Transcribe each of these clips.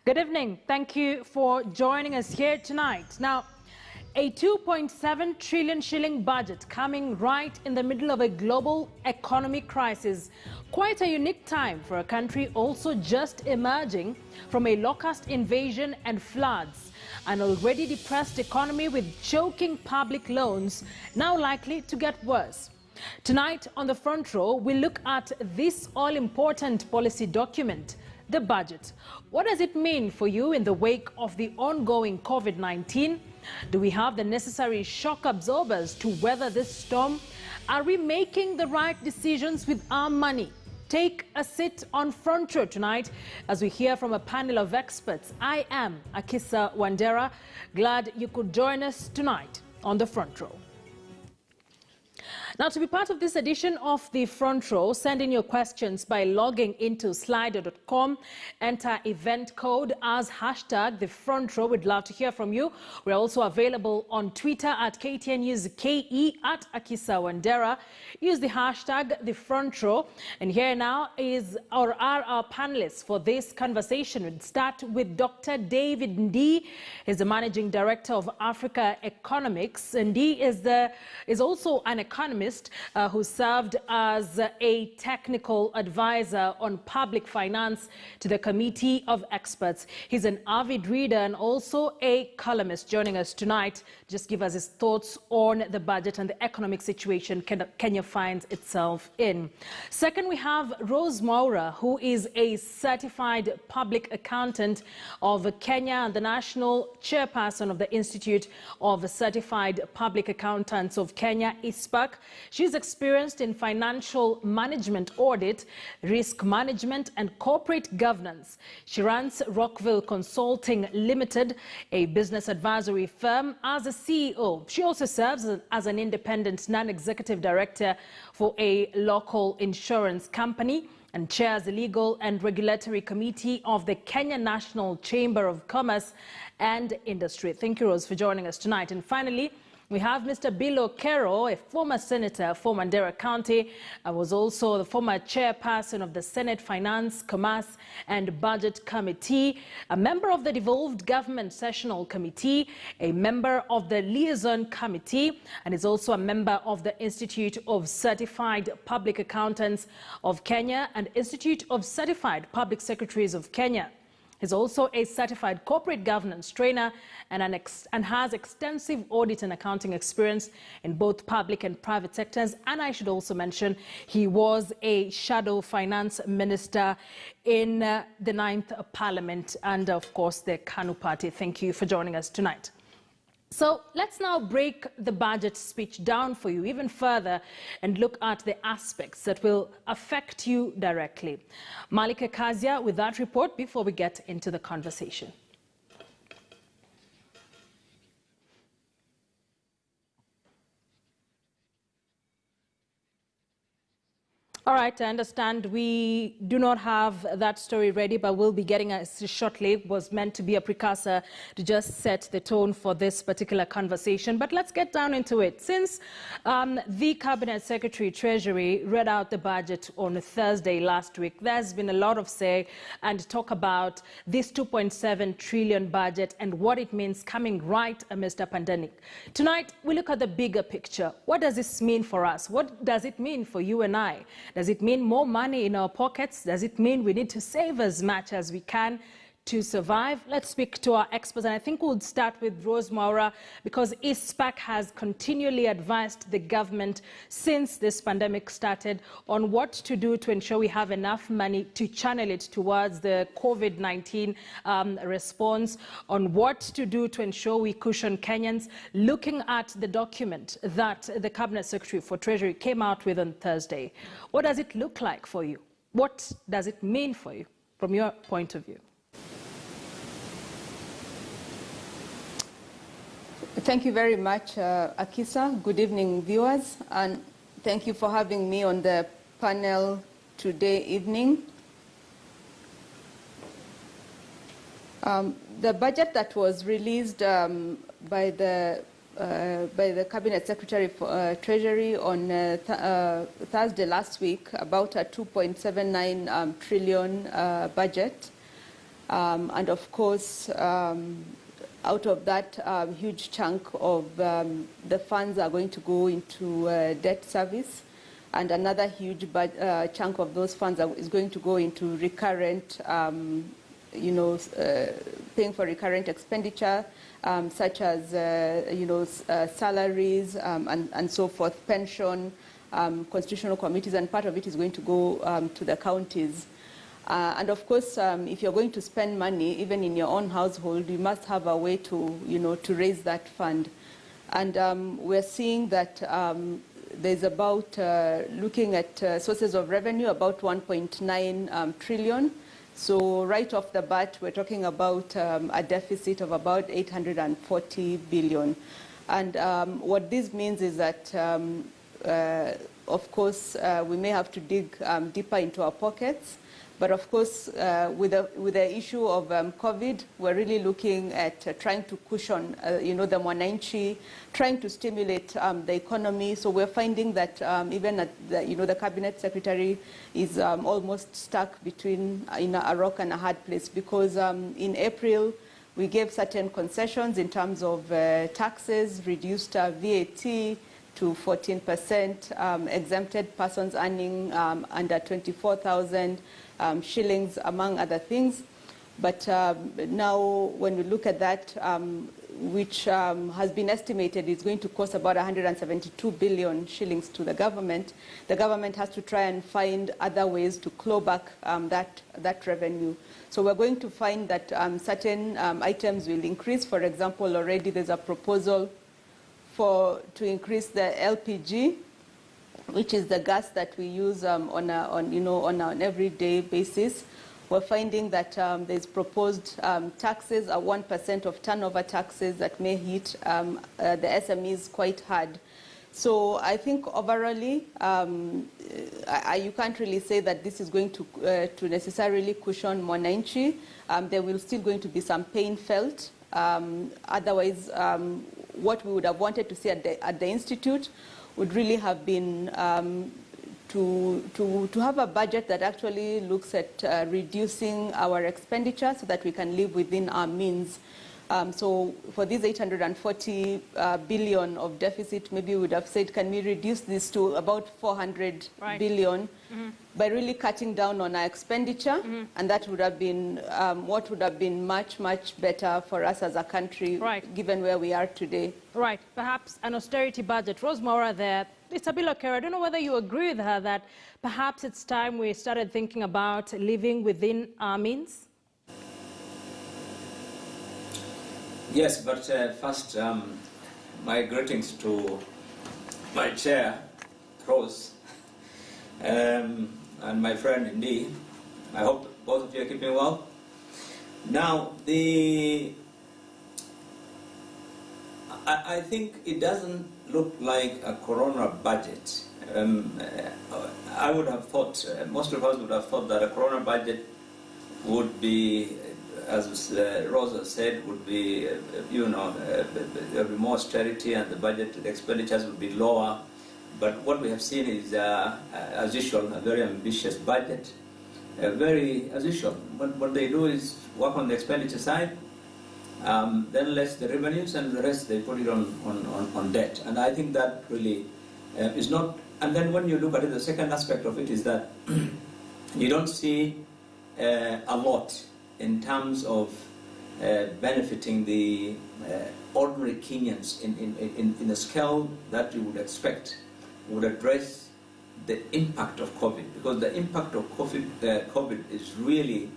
Good evening. Thank you for joining us here tonight. Now, a 2.7 trillion shilling budget coming right in the middle of a global economic crisis. Quite a unique time for a country also just emerging from a locust invasion and floods. An already depressed economy with choking public loans now likely to get worse. Tonight on the front row, we look at this all-important policy document, the budget. What does it mean for you in the wake of the ongoing COVID-19? Do we have the necessary shock absorbers to weather this storm? Are we making the right decisions with our money? Take a sit on front row tonight as we hear from a panel of experts. I am Akisa Wandera. Glad you could join us tonight on the front row. Now, to be part of this edition of the front row, send in your questions by logging into slido.com. Enter event code as hashtag the front row. We'd love to hear from you. We're also available on Twitter at KTN News KE at Akisa Wandera. Use the hashtag the front row. And here now are our panelists for this conversation. We'll start with Dr. David Ndii. He's the Managing Director of Africa Economics. Ndii is also an economist who served as a technical advisor on public finance to the Committee of Experts. He's an avid reader and also a columnist. Joining us tonight, just give us his thoughts on the budget and the economic situation Kenya finds itself in. Second, we have Rose Mwaura, who is a certified public accountant of Kenya and the national chairperson of the Institute of Certified Public Accountants of Kenya, ISPAC. She's experienced in financial management audit, risk management and corporate governance. She runs Rockville Consulting Limited, a business advisory firm, as a CEO. She also serves as an independent non-executive director for a local insurance company and chairs the Legal and Regulatory Committee of the Kenya National Chamber of Commerce and Industry. Thank you, Rose, for joining us tonight. And finally, we have Mr. Bill Okero, a former senator for Mandera County. Was also the former chairperson of the Senate Finance, Commerce and Budget Committee, a member of the Devolved Government Sessional Committee, a member of the Liaison Committee, and is also a member of the Institute of Certified Public Accountants of Kenya and Institute of Certified Public Secretaries of Kenya. He's also a certified corporate governance trainer and has extensive audit and accounting experience in both public and private sectors. And I should also mention he was a shadow finance minister in the 9th Parliament and, of course, the KANU party. Thank you for joining us tonight. So let's now break the budget speech down for you even further and look at the aspects that will affect you directly. Malika Kazia with that report before we get into the conversation. All right, I understand we do not have that story ready, but we'll be getting it shortly. It was meant to be a precursor to just set the tone for this particular conversation. But let's get down into it. Since the Cabinet Secretary Treasury read out the budget on Thursday last week, there's been a lot of say and talk about this 2.7 trillion budget and what it means coming right amidst a pandemic. Tonight, we look at the bigger picture. What does this mean for us? What does it mean for you and I? Does it mean more money in our pockets? Does it mean we need to save as much as we can to survive? Let's speak to our experts, and I think we'll start with Rose Mwaura because ISPAC has continually advised the government since this pandemic started on what to do to ensure we have enough money to channel it towards the COVID-19 response, on what to do to ensure we cushion Kenyans. Looking at the document that the Cabinet Secretary for Treasury came out with on Thursday, what does it look like for you? What does it mean for you from your point of view? Thank you very much, Akisa. Good evening, viewers, and thank you for having me on the panel today evening. The budget that was released by the Cabinet Secretary for Treasury on Thursday last week, about a 2.79 trillion budget, And of course, out of that huge chunk of the funds are going to go into debt service, and another huge chunk of those funds is going to go into recurrent, paying for recurrent expenditure, such as salaries and so forth, pension, constitutional committees, and part of it is going to go to the counties. And of course, if you're going to spend money, even in your own household, you must have a way to, to raise that fund. And we're seeing that there's about, looking at sources of revenue, about 1.9 trillion. So right off the bat, we're talking about a deficit of about 840 billion. And what this means is that, of course, we may have to dig deeper into our pockets. But of course, with the issue of COVID, we're really looking at trying to cushion, the mwananchi, trying to stimulate the economy. So we're finding that even at the cabinet secretary is almost stuck between a rock and a hard place, because in April we gave certain concessions in terms of taxes, reduced VAT to 14%, exempted persons earning under 24,000 shillings, among other things. But now when we look at that, which has been estimated is going to cost about 172 billion shillings to the government has to try and find other ways to claw back that revenue. So we're going to find that certain items will increase. For example, already there's a proposal to increase the LPG, which is the gas that we use on an everyday basis. We're finding that there's proposed taxes, 1% of turnover taxes that may hit the SMEs quite hard. So I think overallly, you can't really say that this is going to necessarily cushion mwananchi. There will still going to be some pain felt. Otherwise, what we would have wanted to see at the Institute would really have been to have a budget that actually looks at reducing our expenditure so that we can live within our means. So for these 840 billion of deficit, maybe we would have said, can we reduce this to about 400 billion by really cutting down on our expenditure? And that would have been what would have been much, much better for us as a country, given where we are today. Right. Perhaps an austerity budget. Rose Maura there. It's a bill. I don't know whether you agree with her that perhaps it's time we started thinking about living within our means. Yes, but first, my greetings to my chair, Rose, and my friend Indy. I hope both of you are keeping well. Now, I think it doesn't look like a corona budget. I would have thought, most of us would have thought that a corona budget would be, as Rosa said, would be, there would be more austerity and the budget, the expenditures would be lower. But what we have seen is, as usual, a very ambitious budget. As usual, what they do is work on the expenditure side, then less the revenues, and the rest they put it on debt. And I think that really is not. And then when you look at it, the second aspect of it is that you don't see a lot in terms of benefiting the ordinary Kenyans in a scale that you would expect would address the impact of COVID, because the impact of COVID is really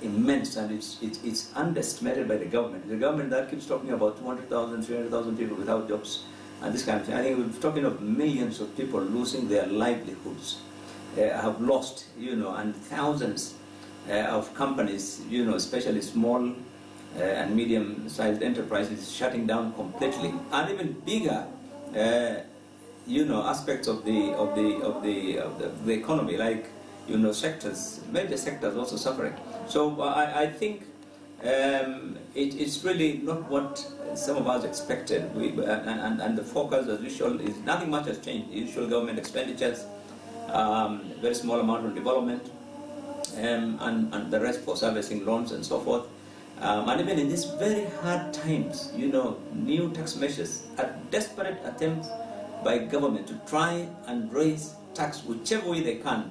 immense, and it's underestimated by the government. The government that keeps talking about 200,000, 300,000 people without jobs and this kind of thing. I think we're talking of millions of people losing their livelihoods, have lost, and thousands of companies, especially small and medium-sized enterprises shutting down completely, and even bigger, aspects of the economy, like major sectors also suffering. So I think it's really not what some of us expected. And the focus, as usual, is nothing much has changed. Usual government expenditures, very small amount on development, and the rest for servicing loans and so forth. And even in these very hard times, new tax measures are desperate attempts by government to try and raise tax whichever way they can,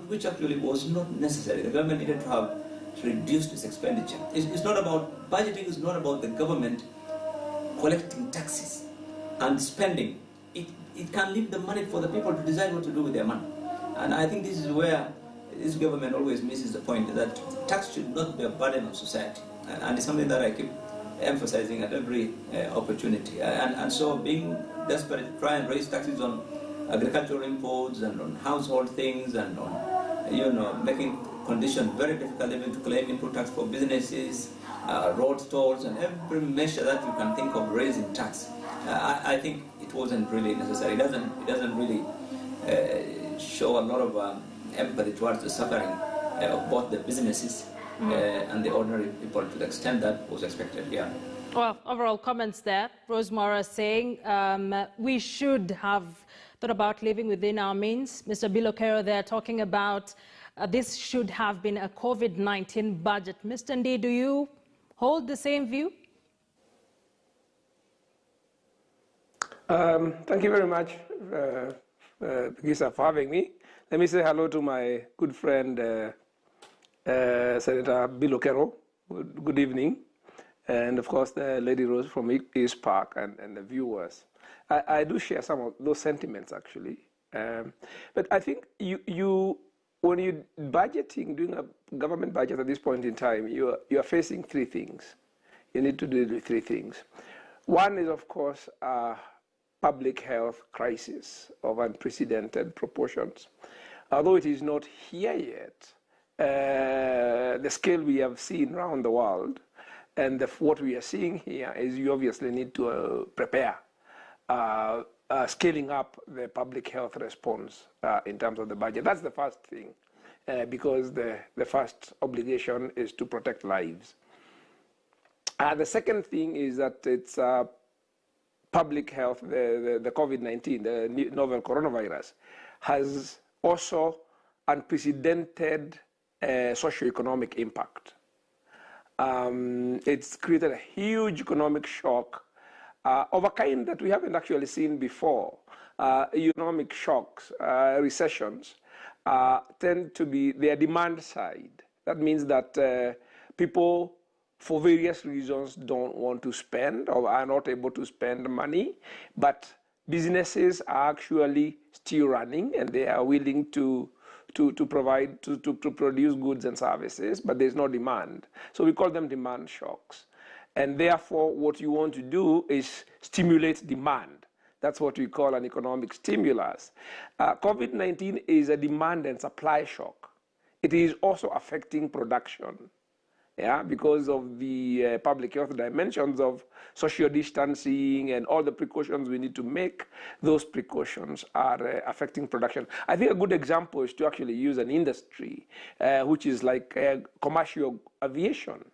which actually was not necessary. The government needed to have reduced its expenditure. It's not about budgeting. It's not about the government collecting taxes and spending. It can leave the money for the people to decide what to do with their money. And I think this is where this government always misses the point, that tax should not be a burden on society. And it's something that I keep emphasizing at every opportunity. And so being desperate to try and raise taxes on agricultural imports and on household things and on, making conditions very difficult even to claim input tax for businesses, road tolls, and every measure that you can think of raising tax. I think it wasn't really necessary. It doesn't really show a lot of empathy towards the suffering of both the businesses and the ordinary people to the extent that was expected. Yeah. Well, overall comments there. Rose Mora saying we should have thought about living within our means. Mr. Bilokero there talking about this should have been a COVID-19 budget. Mr. Ndi, do you hold the same view? Thank you very much, Gisa, for having me. Let me say hello to my good friend, Senator Bilokero. Good evening. And of course, the Lady Rose from East Park and the viewers. I do share some of those sentiments, actually. But I think when you're budgeting, doing a government budget at this point in time, you are facing three things. You need to do three things. One is, of course, public health crisis of unprecedented proportions. Although it is not here yet, the scale we have seen around the world and what we are seeing here is you obviously need to prepare scaling up the public health response in terms of the budget. That's the first thing, because the first obligation is to protect lives. The second thing is that it's public health, the COVID-19, the novel coronavirus, has also unprecedented socioeconomic impact. It's created a huge economic shock of a kind that we haven't actually seen before. Economic shocks, recessions, tend to be their demand side. That means that people, for various reasons, don't want to spend or are not able to spend money, but businesses are actually still running and they are willing to provide, to produce goods and services, but there's no demand. So we call them demand shocks. And therefore, what you want to do is stimulate demand. That's what we call an economic stimulus. COVID-19 is a demand and supply shock. It is also affecting production. Yeah, because of the public health dimensions of social distancing and all the precautions we need to make, those precautions are affecting production. I think a good example is to actually use an industry which is like commercial aviation.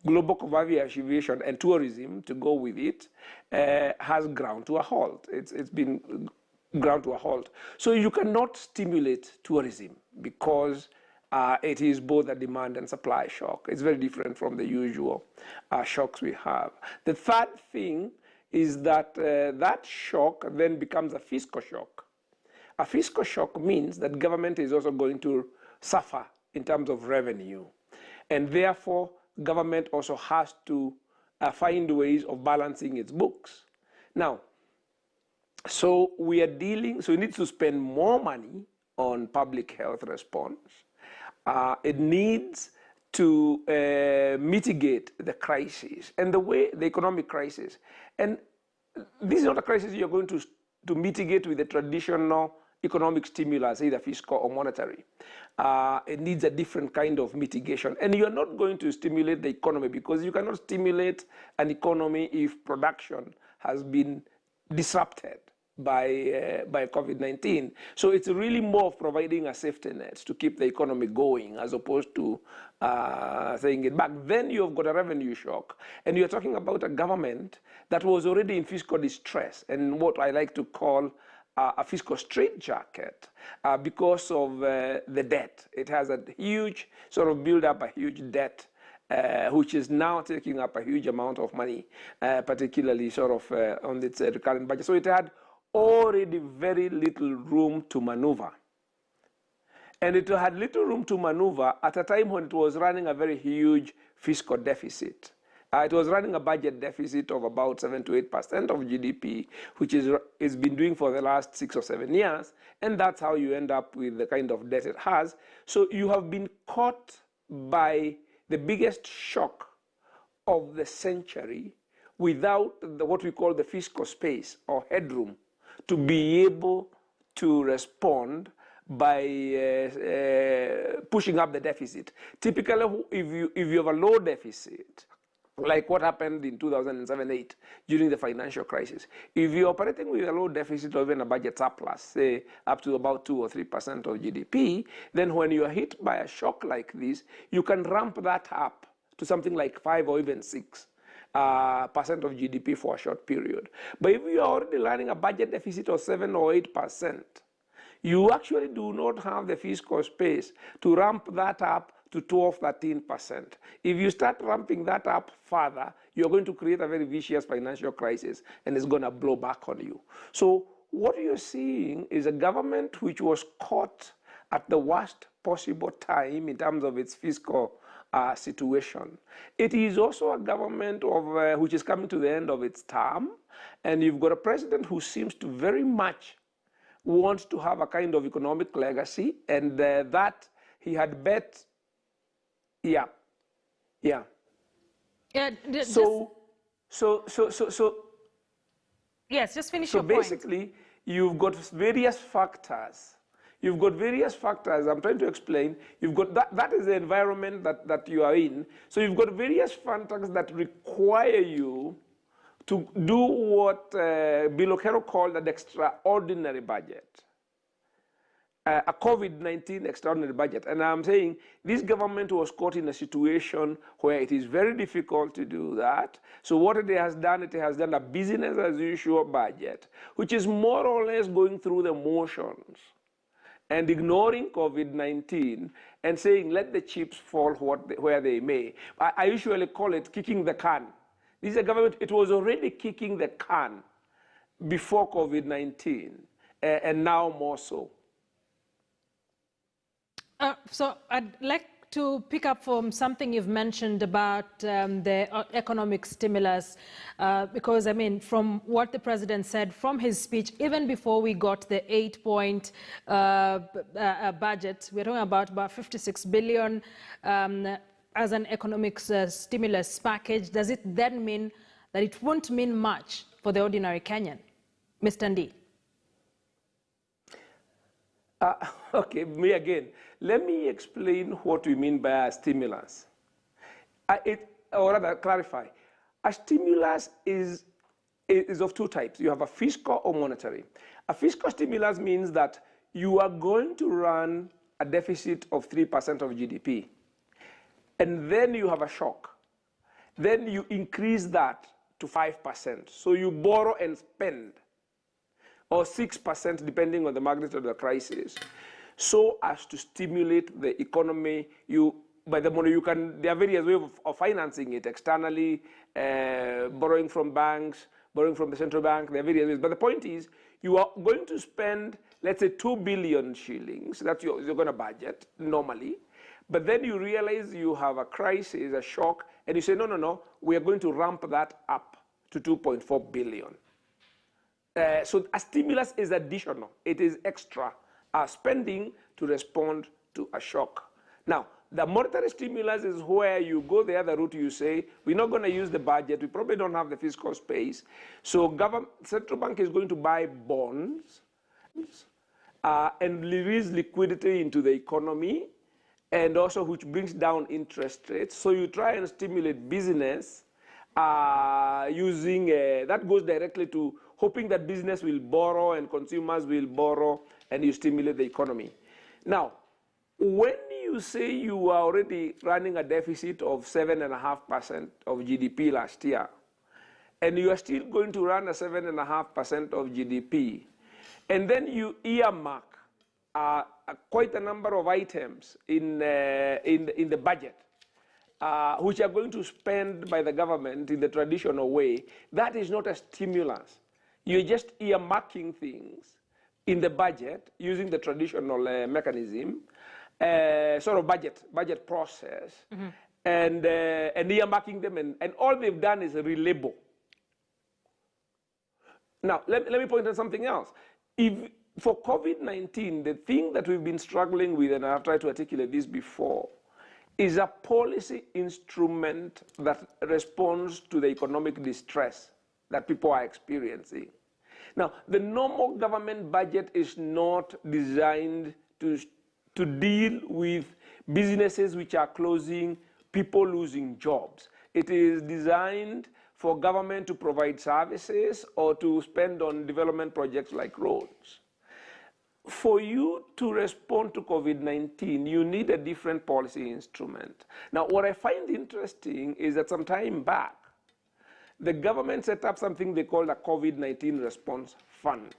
Global commercial aviation and tourism, to go with it, has ground to a halt. It's been ground to a halt. So you cannot stimulate tourism because it is both a demand and supply shock. It's very different from the usual shocks we have. The third thing is that that shock then becomes a fiscal shock. A fiscal shock means that government is also going to suffer in terms of revenue. And therefore, government also has to find ways of balancing its books. Now, so we are dealing, so it needs to spend more money on public health response. It needs to mitigate the crisis and the economic crisis. And this is not a crisis you're going to mitigate with the traditional economic stimulus, either fiscal or monetary. It needs a different kind of mitigation. And you're not going to stimulate the economy because you cannot stimulate an economy if production has been disrupted by COVID-19. So it's really more of providing a safety net to keep the economy going as opposed to saying it back. Then you've got a revenue shock. And you're talking about a government that was already in fiscal distress and what I like to call a fiscal straitjacket because of the debt. It has a huge, sort of build up a huge debt, which is now taking up a huge amount of money, particularly sort of on its recurrent budget. So it had already very little room to maneuver. And it had little room to maneuver at a time when it was running a very huge fiscal deficit. It was running a budget deficit of about 7 to 8% of GDP, which is been doing for the last 6 or 7 years, and that's how you end up with the kind of debt it has. So you have been caught by the biggest shock of the century without what we call the fiscal space or headroom to be able to respond by pushing up the deficit. Typically, if you have a low deficit, like what happened in 2007-8 during the financial crisis, if you're operating with a low deficit or even a budget surplus, say up to about 2 or 3% of GDP, then when you are hit by a shock like this, you can ramp that up to something like 5 or even 6% of GDP for a short period. But if you are already running a budget deficit of 7 or 8%, you actually do not have the fiscal space to ramp that up to 12, 13%. If you start ramping that up further, you're going to create a very vicious financial crisis, and it's going to blow back on you. So what you're seeing is a government which was caught at the worst possible time in terms of its fiscal situation. It is also a government of, which is coming to the end of its term, and you've got a president who seems to very much want to have a kind of economic legacy, and that he had bet. Yeah. So yes, just finish your point. So basically, you've got various factors. I'm trying to explain. You've got that is the environment that you are in. So you've got various factors that require you to do what Bill O'Carroll called an extraordinary budget. A COVID-19 extraordinary budget. And I'm saying this government was caught in a situation where it is very difficult to do that. So what it has done a business as usual budget, which is more or less going through the motions and ignoring COVID-19 and saying, let the chips fall where they may. I usually call it kicking the can. This is a government, it was already kicking the can before COVID-19, and now more so. So I'd like to pick up from something you've mentioned about the economic stimulus, because, I mean, from what the president said from his speech, even before we got the 8-point budget, we're talking about 56 billion as an economic stimulus package. Does it then mean that it won't mean much for the ordinary Kenyan? Mr. Ndi. Okay, me again. Let me explain what we mean by a stimulus. Or rather, clarify. A stimulus is of 2 types. You have a fiscal or monetary. A fiscal stimulus means that you are going to run a deficit of 3% of GDP. And then you have a shock. Then you increase that to 5%. So you borrow and spend, or 6% depending on the magnitude of the crisis, so as to stimulate the economy. By the money, there are various ways of financing it externally, borrowing from banks, borrowing from the central bank, there are various ways. But the point is, you are going to spend, let's say, 2 billion shillings, that's you're going to budget normally, but then you realize you have a crisis, a shock, and you say, no, we are going to ramp that up to 2.4 billion. So a stimulus is additional. It is extra spending to respond to a shock. Now, the monetary stimulus is where you go the other route. You say, we're not going to use the budget. We probably don't have the fiscal space. So central bank is going to buy bonds and release liquidity into the economy, and also which brings down interest rates. So you try and stimulate business using, that goes directly to hoping that business will borrow and consumers will borrow, and you stimulate the economy. Now, when you say you are already running a deficit of 7.5% of GDP last year, and you are still going to run a 7.5% of GDP, and then you earmark quite a number of items in the budget, which are going to spend by the government in the traditional way, that is not a stimulus. You're just earmarking things in the budget using the traditional mechanism, sort of budget process, and earmarking them, and all they've done is relabel. Now, let me point out something else. If for COVID-19, the thing that we've been struggling with, and I've tried to articulate this before, is a policy instrument that responds to the economic distress that people are experiencing. Now, the normal government budget is not designed to deal with businesses which are closing, people losing jobs. It is designed for government to provide services or to spend on development projects like roads. For you to respond to COVID-19, you need a different policy instrument. Now, what I find interesting is that some time back, the government set up something they called a COVID-19 response fund.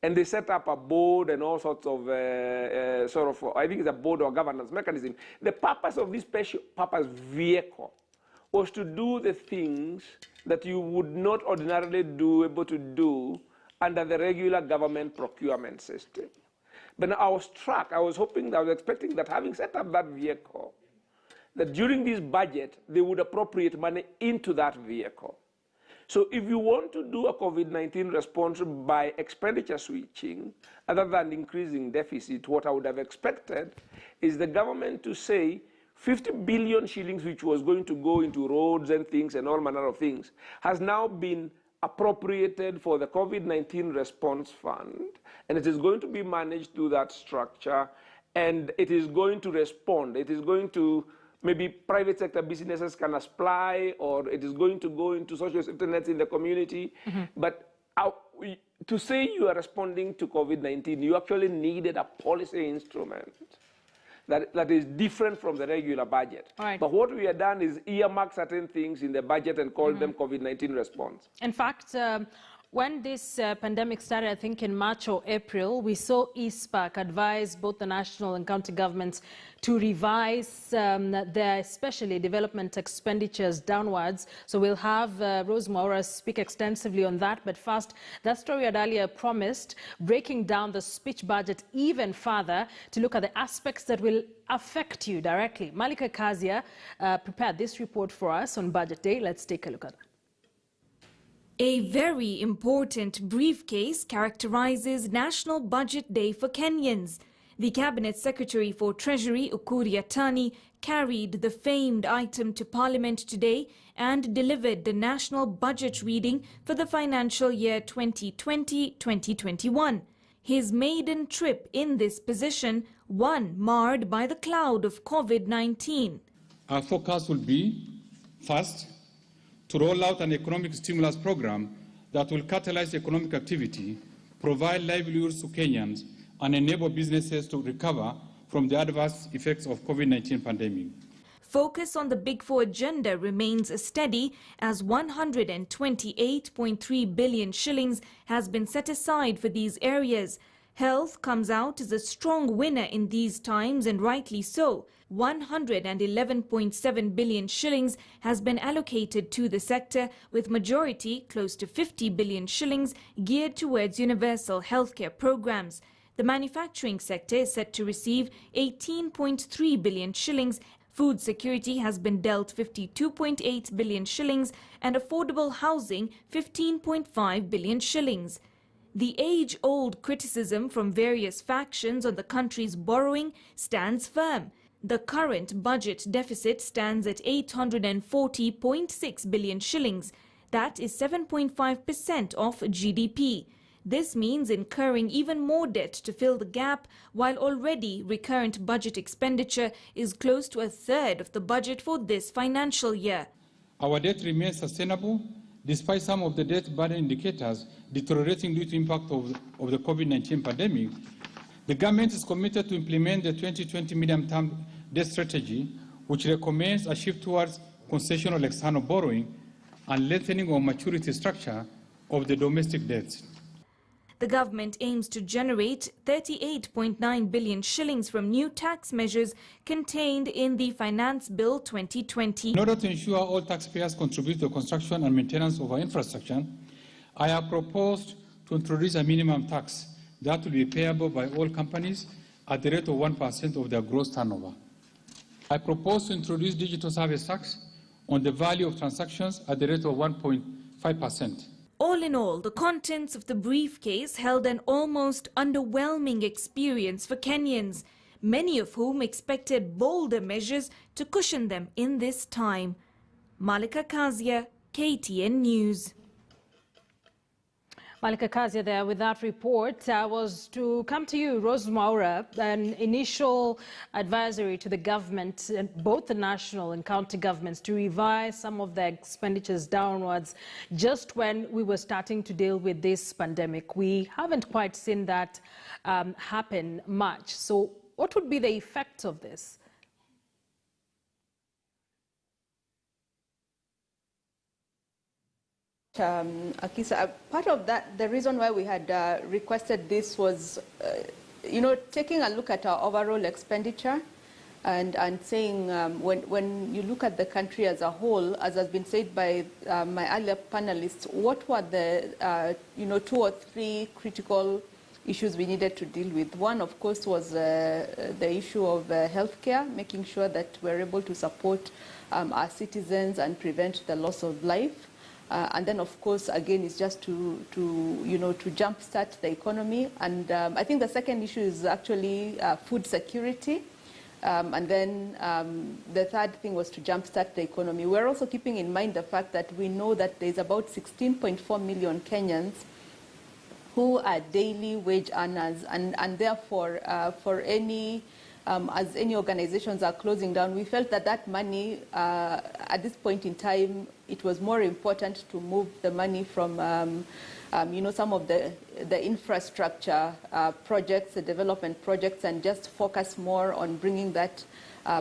And they set up a board and all sorts of, I think it's a board or governance mechanism. The purpose of this special purpose vehicle was to do the things that you would not ordinarily be able to do under the regular government procurement system. But I was struck, I was expecting that having set up that vehicle, that during this budget, they would appropriate money into that vehicle. So if you want to do a COVID-19 response by expenditure switching, other than increasing deficit, what I would have expected is the government to say 50 billion shillings, which was going to go into roads and things and all manner of things, has now been appropriated for the COVID-19 response fund, and it is going to be managed through that structure, and it is going to respond. It is going to, maybe private sector businesses can apply, or it is going to go into social safety nets in the community. But to say you are responding to COVID-19, you actually needed a policy instrument that is different from the regular budget. Right. But what we have done is earmark certain things in the budget and call them COVID-19 response. In fact, when this pandemic started, I think in March or April, we saw ESPAC advise both the national and county governments to revise their especially development expenditures downwards. So we'll have Rose Maura speak extensively on that. But first, that story had earlier promised breaking down the speech budget even further to look at the aspects that will affect you directly. Malika Kazia prepared this report for us on Budget Day. Let's take a look at it. A very important briefcase characterizes National Budget Day for Kenyans. The Cabinet Secretary for Treasury, Ukur Yatani, carried the famed item to Parliament today and delivered the national budget reading for the financial year 2020-2021. His maiden trip in this position, one marred by the cloud of COVID-19. Our focus will be, first, to roll out an economic stimulus program that will catalyze economic activity, provide livelihoods to Kenyans, and enable businesses to recover from the adverse effects of COVID-19 pandemic. Focus on the Big Four agenda remains steady as 128.3 billion shillings has been set aside for these areas. Health comes out as a strong winner in these times, and rightly so. 111.7 billion shillings has been allocated to the sector, with majority, close to 50 billion shillings, geared towards universal healthcare programs. The manufacturing sector is set to receive 18.3 billion shillings. Food security has been dealt 52.8 billion shillings and affordable housing 15.5 billion shillings. The age-old criticism from various factions on the country's borrowing stands firm. The current budget deficit stands at 840.6 billion shillings. That is 7.5% of GDP. This means incurring even more debt to fill the gap, while already recurrent budget expenditure is close to a third of the budget for this financial year. Our debt remains sustainable despite some of the debt burden indicators deteriorating due to impact of the COVID-19 pandemic. The government is committed to implement the 2020 medium-term debt strategy, which recommends a shift towards concessional external borrowing and lengthening of maturity structure of the domestic debts. The government aims to generate 38.9 billion shillings from new tax measures contained in the Finance Bill 2020. In order to ensure all taxpayers contribute to the construction and maintenance of our infrastructure, I have proposed to introduce a minimum tax that will be payable by all companies at the rate of 1% of their gross turnover. I propose to introduce digital service tax on the value of transactions at the rate of 1.5%. All in all, the contents of the briefcase held an almost underwhelming experience for Kenyans, many of whom expected bolder measures to cushion them in this time. Malika Kazia, KTN News. Malika Kazia there with that report. Was to come to you, Rose Maura, an initial advisory to the government, both the national and county governments, to revise some of their expenditures downwards just when we were starting to deal with this pandemic. We haven't quite seen that happen much. So what would be the effect of this? Akisa, part of that, the reason why we had requested this was, taking a look at our overall expenditure and saying when you look at the country as a whole, as has been said by my earlier panelists, what were the, 2 or 3 critical issues we needed to deal with. One, of course, was the issue of healthcare, making sure that we're able to support our citizens and prevent the loss of life. And then, of course, again, it's just to jumpstart the economy. And I think the second issue is actually food security. And then the third thing was to jumpstart the economy. We're also keeping in mind the fact that we know that there's about 16.4 million Kenyans who are daily wage earners. And therefore, for any as any organizations are closing down, we felt that that money, at this point in time, it was more important to move the money from, some of the infrastructure projects, the development projects, and just focus more on bringing that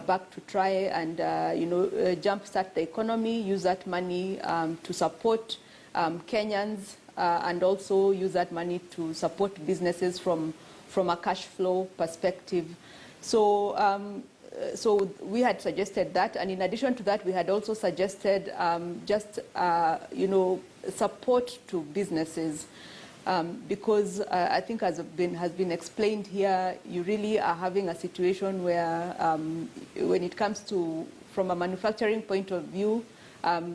back to try and, jumpstart the economy, use that money to support Kenyans, and also use that money to support businesses from a cash flow perspective. So we had suggested that, and in addition to that, we had also suggested support to businesses, because I think as has been explained here, you really are having a situation where when it comes to, from a manufacturing point of view,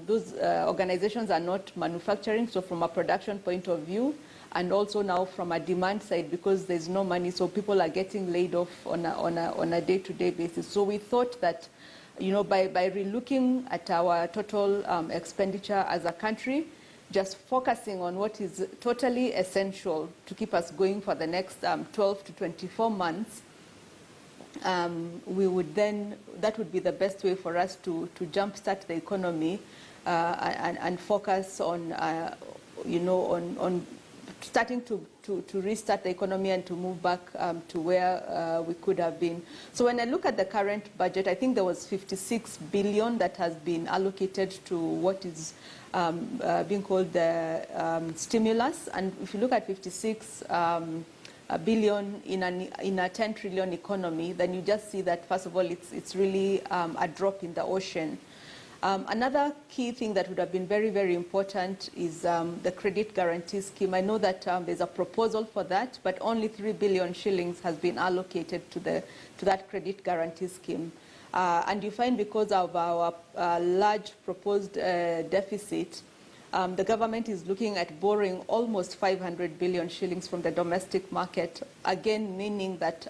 those organizations are not manufacturing, so from a production point of view, and also now from a demand side, because there's no money, so people are getting laid off on a day-to-day basis. So we thought that, by relooking at our total expenditure as a country, just focusing on what is totally essential to keep us going for the next 12 to 24 months, that would be the best way for us to jumpstart the economy and focus on, on starting to restart the economy and to move back to where we could have been. So when I look at the current budget, I think there was 56 billion that has been allocated to what is being called the stimulus. And if you look at 56 billion in a 10 trillion economy, then you just see that, first of all, it's really a drop in the ocean. Another key thing that would have been very, very important is the credit guarantee scheme. I know that there's a proposal for that, but only 3 billion shillings has been allocated to that credit guarantee scheme. And you find, because of our large proposed deficit, the government is looking at borrowing almost 500 billion shillings from the domestic market, again meaning that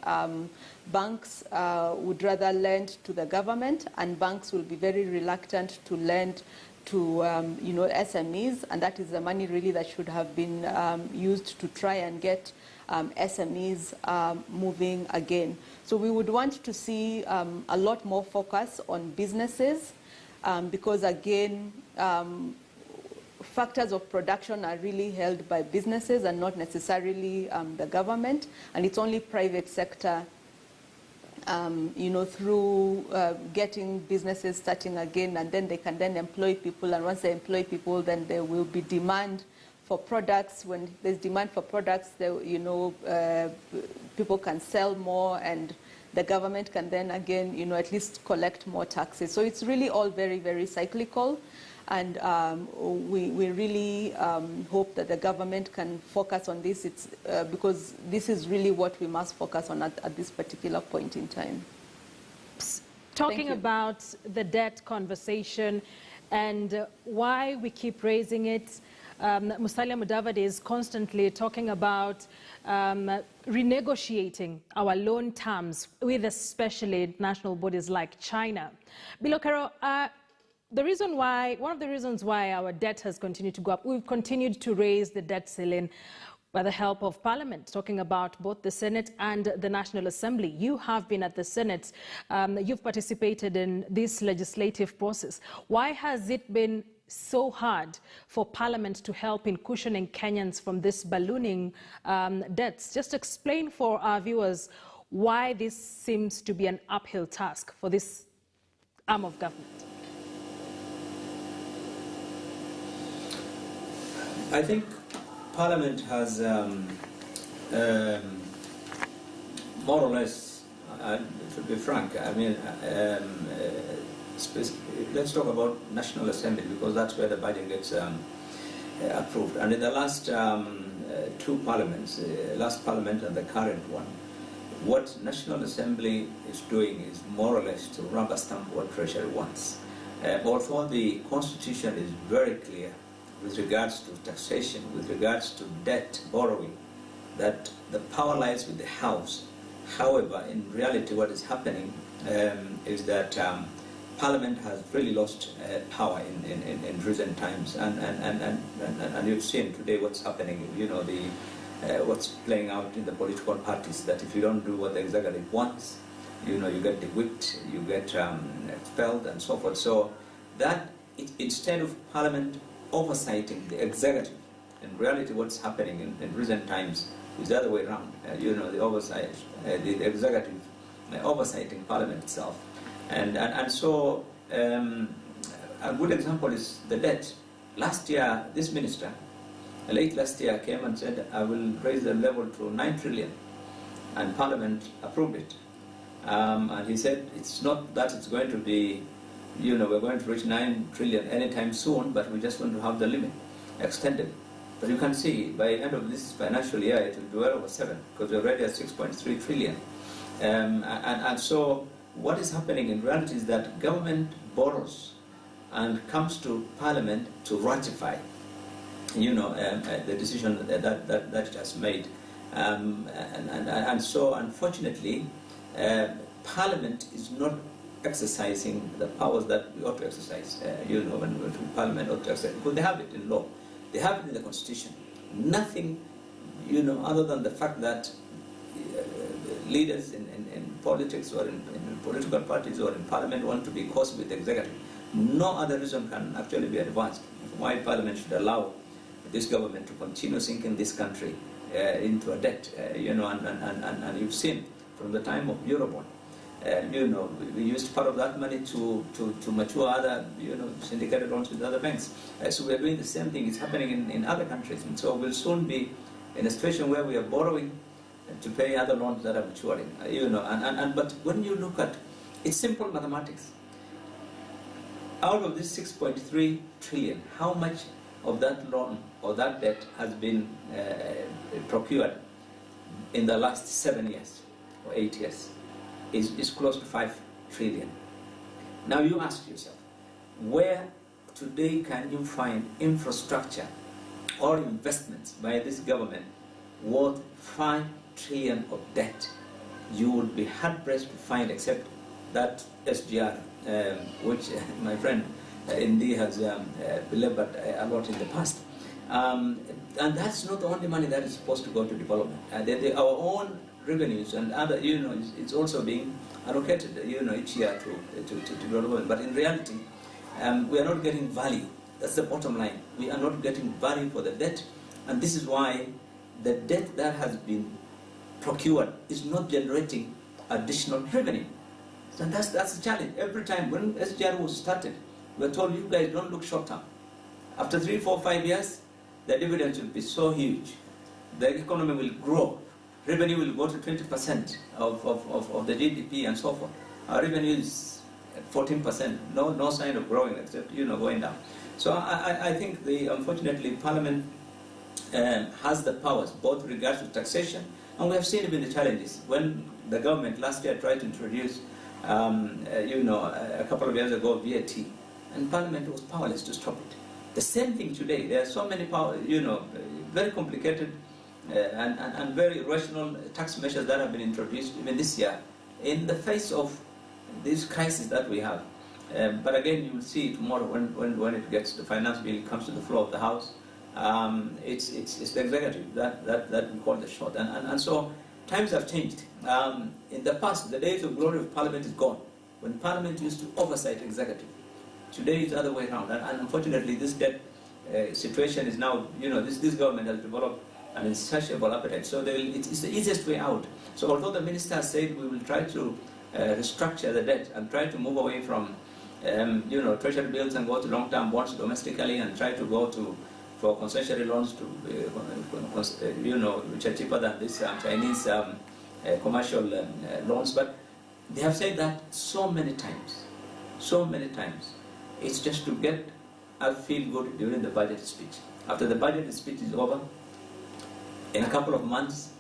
banks would rather lend to the government, and banks will be very reluctant to lend to SMEs, and that is the money really that should have been used to try and get SMEs moving again. So we would want to see a lot more focus on businesses, because again, factors of production are really held by businesses and not necessarily the government, and it's only private sector, through getting businesses starting again, and then they can then employ people, and once they employ people, then there will be demand for products. When there's demand for products, people can sell more, and the government can then again, at least collect more taxes. So it's really all very, very cyclical. And we really hope that the government can focus on this. It's because this is really what we must focus on at this particular point in time. Talking about the debt conversation and why we keep raising it, Musalia Mudavadi is constantly talking about renegotiating our loan terms with especially international bodies like China. Bilokero, one of the reasons why our debt has continued to go up, we've continued to raise the debt ceiling by the help of Parliament, talking about both the Senate and the National Assembly. You have been at the Senate. You've participated in this legislative process. Why has it been so hard for Parliament to help in cushioning Kenyans from this ballooning debts? Just explain for our viewers why this seems to be an uphill task for this arm of government. I think Parliament has more or less, to be frank, I mean, let's talk about National Assembly, because that's where the budget gets approved. And in the last two parliaments, last parliament and the current one, what National Assembly is doing is more or less to rubber stamp what Treasury wants. Although the Constitution is very clear with regards to taxation, with regards to debt, borrowing, that the power lies with the House. However, in reality, what is happening is that Parliament has really lost power in recent times, and you've seen today what's happening. What's playing out in the political parties. That if you don't do what the executive wants, you get whipped, you get expelled, and so forth. So that instead of Parliament oversighting the executive, in reality, what's happening in recent times is the other way around. The oversight, the executive oversighting Parliament itself. And so a good example is the debt. Last year, this minister, late last year, came and said, I will raise the level to 9 trillion. And Parliament approved it. And he said, it's not that it's going to be, we're going to reach 9 trillion anytime soon, but we just want to have the limit extended. But you can see, by the end of this financial year, it will be well over 7, because we're already at 6.3 trillion. And so what is happening in reality is that government borrows and comes to Parliament to ratify, the decision that it has made. And so, unfortunately, Parliament is not exercising the powers that we ought to exercise, when Parliament ought to exercise, because they have it in law. They have it in the Constitution. Nothing, other than the fact that leaders in politics or in political parties or in Parliament want to be caused with the executive. No other reason can actually be advanced why Parliament should allow this government to continue sinking this country into a debt, and you've seen from the time of Eurobond, we used part of that money to mature other, syndicated loans with other banks. So we're doing the same thing. It's happening in other countries, and so we'll soon be in a situation where we are borrowing to pay other loans that are maturing, but when you look at, it's simple mathematics. Out of this 6.3 trillion, how much of that loan or that debt has been procured in the last 7 years or 8 years? Is close to 5 trillion. Now you ask yourself, where today can you find infrastructure or investments by this government worth 5 trillion of debt? You would be hard-pressed to find, except that SGR, which my friend Indy has belabored a lot in the past. And that's not the only money that is supposed to go to development. Our own revenues and other, it's also being allocated, each year to development. But in reality, we are not getting value. That's the bottom line. We are not getting value for the debt, and this is why the debt that has been procured is not generating additional revenue. And that's the challenge. Every time when SGR was started, we were told, you guys don't look short term. After 3, 4, 5 years, the dividends will be so huge. The economy will grow. Revenue will go to 20% of the GDP and so forth. Our revenue is 14%. No sign of growing except going down. So I think unfortunately Parliament has the powers both with regards to taxation, and we have seen even the challenges when the government last year tried to introduce a couple of years ago VAT, and Parliament was powerless to stop it. The same thing today. There are so many very complicated and very irrational tax measures that have been introduced even this year in the face of this crisis that we have. But again, you will see tomorrow when it gets, the finance bill comes to the floor of the House. It's the executive that we call the shot. And so times have changed. In the past, the days of glory of Parliament is gone, when Parliament used to oversight executive. Today it's the other way around. And unfortunately, this debt situation is now, this government has developed an insatiable appetite. So it's the easiest way out. So although the minister said we will try to restructure the debt and try to move away from treasury bills and go to long-term bonds domestically and try to go for concessionary loans to which are cheaper than this Chinese commercial loans. But they have said that so many times. It's just to get a feel good during the budget speech. After the budget speech is over, in a couple of months,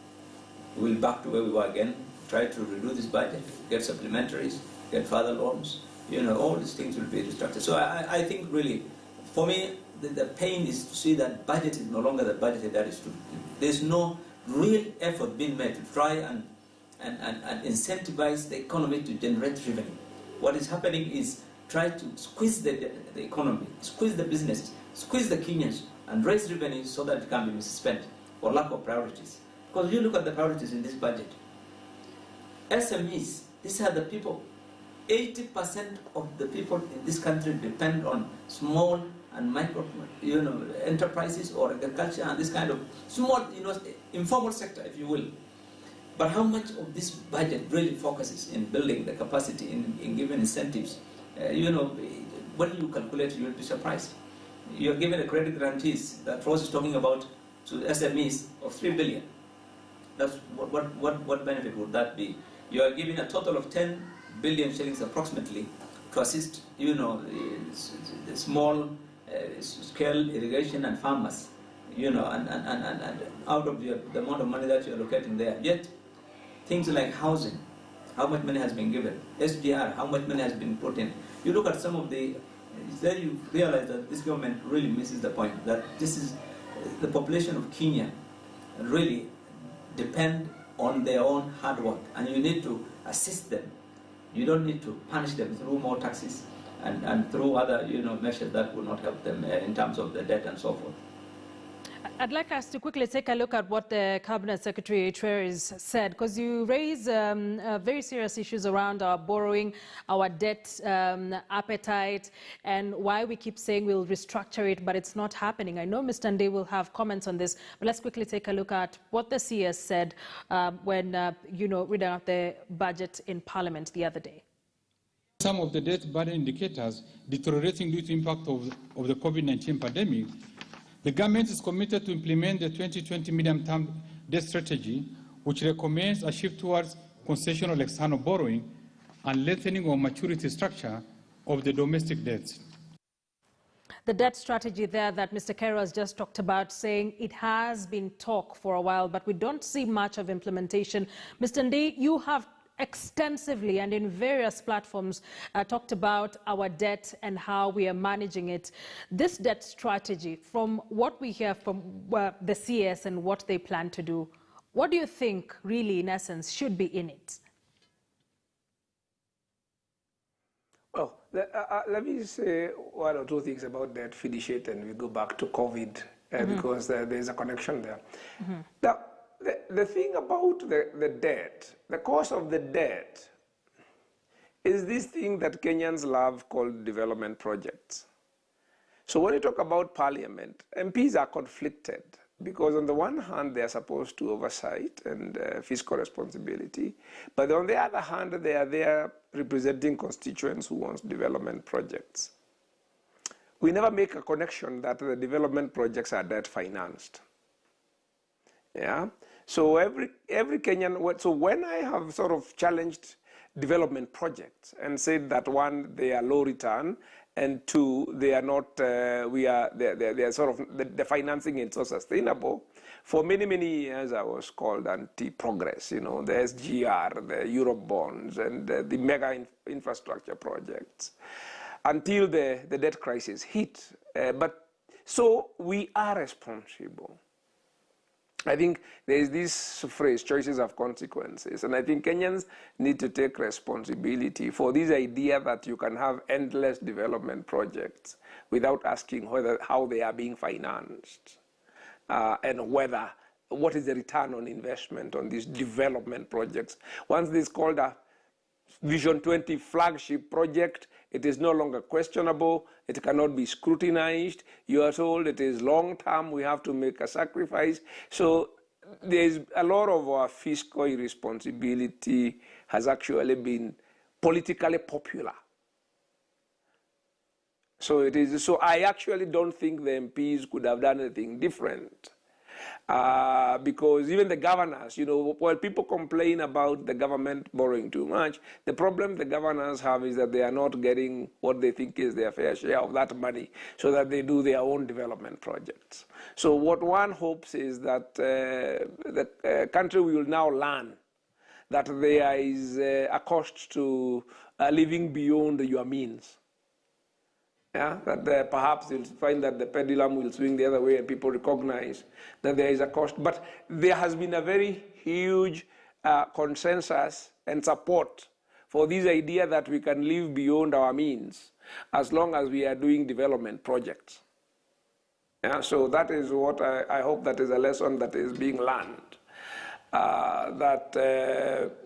we'll back to where we were again, try to redo this budget, get supplementaries, get further loans, all these things will be restructured. So I think really, for me, the pain is to see that budget is no longer the budget that is true. There's no real effort being made to try and incentivize the economy to generate revenue. What is happening is try to squeeze the economy, squeeze the businesses, squeeze the Kenyans, and raise revenue so that it can be misspent for lack of priorities. Because you look at the priorities in this budget. SMEs, these are the people. 80% of the people in this country depend on small and micro, enterprises or agriculture and this kind of small, informal sector, if you will. But how much of this budget really focuses in building the capacity, in giving incentives? When you calculate, you'll be surprised. You're given a credit guarantees that Rose is talking about to SMEs of 3 billion. That's what benefit would that be? You are giving a total of 10 billion shillings approximately to assist, the small scale irrigation and farmers, and out of the amount of money that you're allocating there. Yet, things like housing, how much money has been given? SGR, how much money has been put in? You look at some of then you realize that this government really misses the point, that this is the population of Kenya really depend on their own hard work, and you need to assist them. You don't need to punish them through more taxes and through other measures that will not help them in terms of the debt and so forth. I'd like us to quickly take a look at what the Cabinet Secretary Treasuries said, because you raise very serious issues around our borrowing, our debt appetite, and why we keep saying we'll restructure it, but it's not happening. I know Mr. Ndei will have comments on this, but let's quickly take a look at what the CS said when, reading out the budget in Parliament the other day. Some of the debt burden indicators deteriorating due to impact of the COVID-19 pandemic. The government is committed to implement the 2020 medium-term debt strategy, which recommends a shift towards concessional external borrowing and lengthening of maturity structure of the domestic debts. The debt strategy there that Mr. Kero has just talked about, saying it has been talk for a while, but we don't see much of implementation. Mr. Ndei, you have extensively and in various platforms talked about our debt and how we are managing it. This debt strategy, from what we hear from the CS and what they plan to do, what do you think really in essence should be in it? Well, let me say one or two things about that, finish it, and we go back to COVID because there's a connection there. Mm-hmm. Now, the thing about the debt, the cost of the debt, is this thing that Kenyans love called development projects. So when you talk about Parliament, MPs are conflicted because on the one hand, they are supposed to oversight and fiscal responsibility, but on the other hand, they are there representing constituents who want development projects. we never make a connection that the development projects are debt financed. Yeah. So every Kenyan, so when I have sort of challenged development projects and said that one, they are low return, and two, they are not, they are sort of, the financing is so sustainable. For many, many years, I was called anti-progress, you know, the SGR, the Europe bonds, and the mega infrastructure projects, until the debt crisis hit. But so we are responsible. I think there is this phrase, choices have consequences. And I think Kenyans need to take responsibility for this idea that you can have endless development projects without asking how they are being financed, and what is the return on investment on these development projects. Once this is called a Vision 20 flagship project, it is no longer questionable, it cannot be scrutinized. You are told it is long term, we have to make a sacrifice. So there's a lot of our fiscal irresponsibility has actually been politically popular. So it is, so I actually don't think the MPs could have done anything different. Because even the governors, you know, while people complain about the government borrowing too much, the problem the governors have is that they are not getting what they think is their fair share of that money, so that they do their own development projects. So what one hopes is that the country will now learn that there is a cost to living beyond your means. Yeah, that perhaps you'll find that the pendulum will swing the other way and people recognize that there is a cost. But there has been a very huge consensus and support for this idea that we can live beyond our means as long as we are doing development projects. Yeah, so that is what I hope that is a lesson that is being learned. That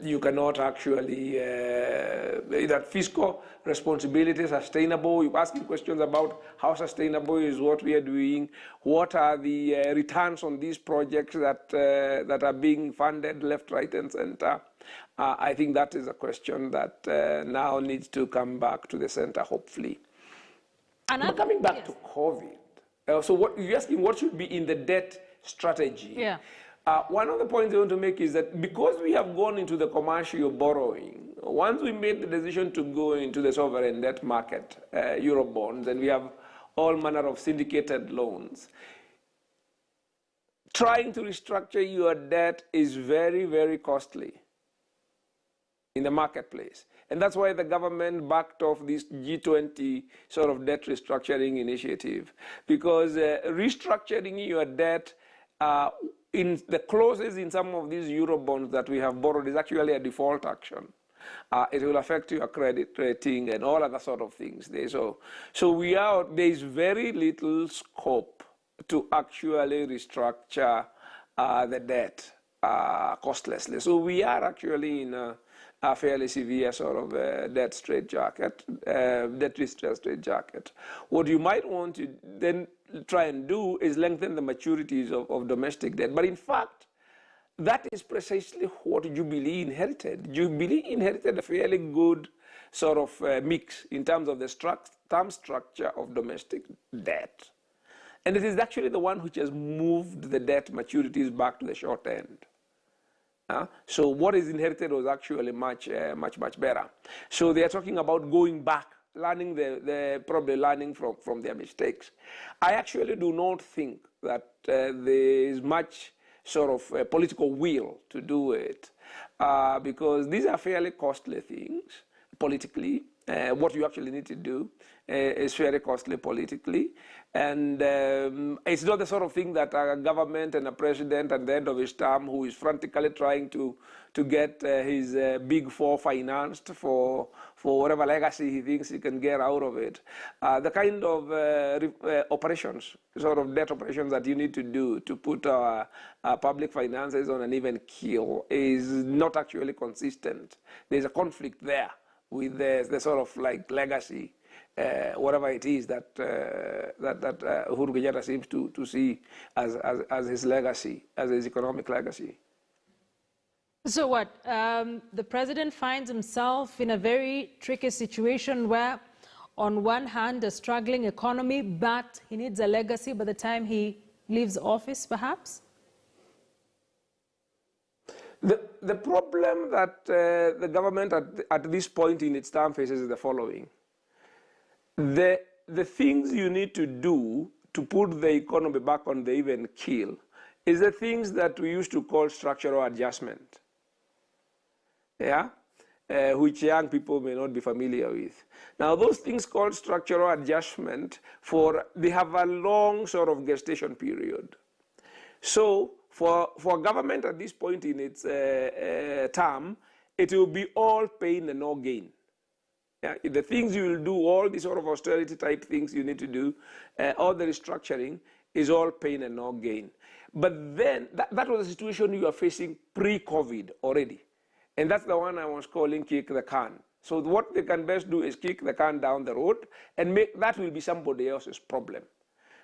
you cannot actually, that fiscal responsibility is sustainable. You're asking questions about how sustainable is what we are doing, what are the returns on these projects that are being funded left, right, and center. I think that is a question that now needs to come back to the center, hopefully. And coming back to COVID, so what you're asking, what should be in the debt strategy? Yeah. One of the points I want to make is that because we have gone into the commercial borrowing, once we made the decision to go into the sovereign debt market, Euro bonds, and we have all manner of syndicated loans, trying to restructure your debt is very, very costly in the marketplace. And that's why the government backed off this G20 sort of debt restructuring initiative, because restructuring your debt in the clauses in some of these Euro bonds that we have borrowed is actually a default action. It will affect your credit rating and all other sort of things. So there is very little scope to actually restructure the debt costlessly. So we are actually in a fairly severe sort of debt straitjacket, debt straitjacket. What you might want to then try and do is lengthen the maturities of domestic debt. But in fact, that is precisely what Jubilee inherited. Jubilee inherited a fairly good sort of mix in terms of the term structure of domestic debt. And it is actually the one which has moved the debt maturities back to the short end. So what is inherited was actually much better. So they are talking about going back, learning probably learning from their mistakes. I actually do not think that there is much sort of political will to do it, because these are fairly costly things politically. What you actually need to do is very costly politically. And it's not the sort of thing that a government and a president at the end of his term who is frantically trying to get his big four financed for whatever legacy he thinks he can get out of it. The kind of operations, sort of debt operations that you need to do to put our public finances on an even keel is not actually consistent. There's a conflict there with the sort of like legacy, whatever it is that Uhuru Kenyatta seems to see as his legacy, as his economic legacy. So what? The president finds himself in a very tricky situation where on one hand, a struggling economy, but he needs a legacy by the time he leaves office, perhaps? The problem that the government at this point in its term faces is the following. The things you need to do to put the economy back on the even keel is the things that we used to call structural adjustment, yeah, which young people may not be familiar with. Now, those things called structural adjustment, they have a long sort of gestation period. So for government at this point in its term, it will be all pain and no gain. Yeah, the things you will do, all these sort of austerity type things you need to do, all the restructuring is all pain and no gain. But then that was a situation you are facing pre-COVID already. And that's the one I was calling kick the can. So what they can best do is kick the can down the road and make that will be somebody else's problem.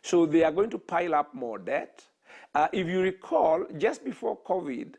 So they are going to pile up more debt. If you recall, just before COVID,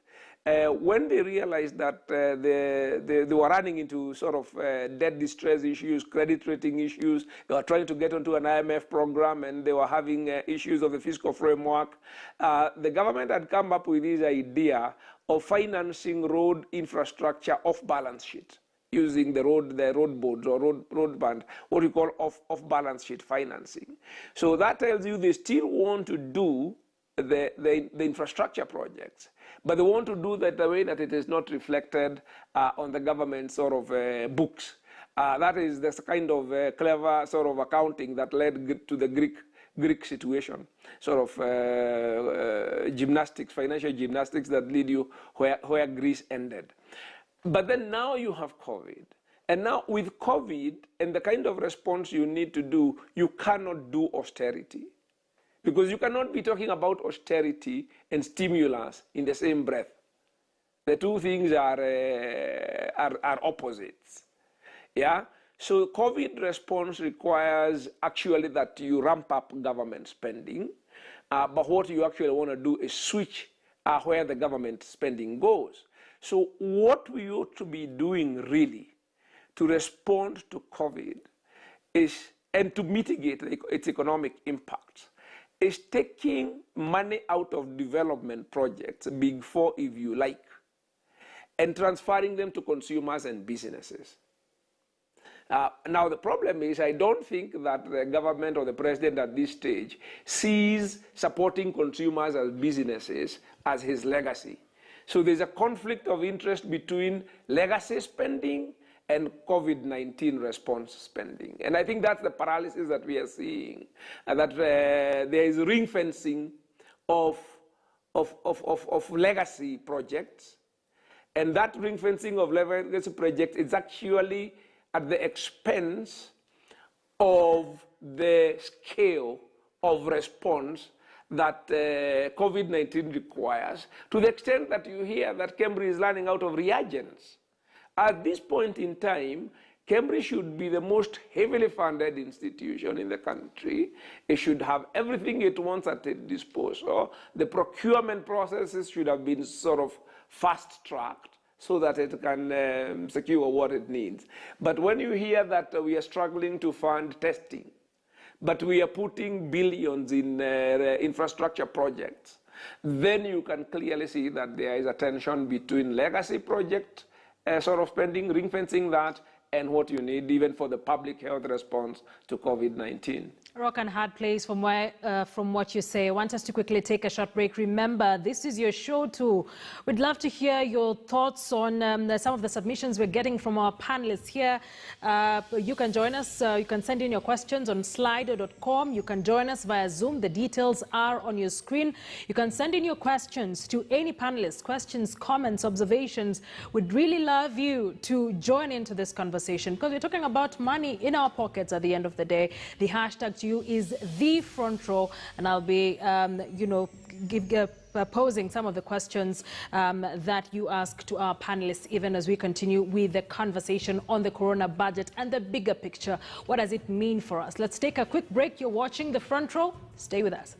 when they realized that they were running into sort of debt distress issues, credit rating issues, they were trying to get onto an IMF program, and they were having issues of the fiscal framework, the government had come up with this idea of financing road infrastructure off balance sheet, using the road boards or road band, what we call off balance sheet financing. So that tells you they still want to do the infrastructure projects, but they want to do that the way that it is not reflected on the government sort of books. That is the kind of clever sort of accounting that led to the Greek situation, sort of gymnastics, financial gymnastics that lead you where Greece ended. But then now you have COVID. And now with COVID and the kind of response you need to do, you cannot do austerity. Because you cannot be talking about austerity and stimulus in the same breath. The two things are opposites. Yeah? So COVID response requires actually that you ramp up government spending, but what you actually want to do is switch where the government spending goes. So what we ought to be doing really to respond to COVID and to mitigate its economic impacts is taking money out of development projects, big four if you like, and transferring them to consumers and businesses. Now the problem is I don't think that the government or the president at this stage sees supporting consumers as businesses as his legacy. So there's a conflict of interest between legacy spending and COVID-19 response spending. And I think that's the paralysis that we are seeing, that there is ring fencing of legacy projects. And that ring fencing of legacy projects is actually at the expense of the scale of response that COVID-19 requires, to the extent that you hear that Cambridge is running out of reagents. At this point in time, Cambridge should be the most heavily funded institution in the country. It should have everything it wants at its disposal. The procurement processes should have been sort of fast-tracked so that it can secure what it needs. But when you hear that we are struggling to fund testing, but we are putting billions in infrastructure projects, then you can clearly see that there is a tension between legacy project sort of spending, ring fencing that, and what you need even for the public health response to COVID-19. Rock and hard place from what you say. I want us to quickly take a short break. Remember, this is your show too. We'd love to hear your thoughts on some of the submissions we're getting from our panelists here. You can join us. You can send in your questions on slido.com. You can join us via Zoom. The details are on your screen. You can send in your questions to any panelist. Questions, comments, observations. We'd really love you to join into this conversation because we're talking about money in our pockets at the end of the day. The hashtag to you is the front row, and I'll be, posing some of the questions that you ask to our panelists, even as we continue with the conversation on the corona budget and the bigger picture. What does it mean for us? Let's take a quick break. You're watching the front row. Stay with us.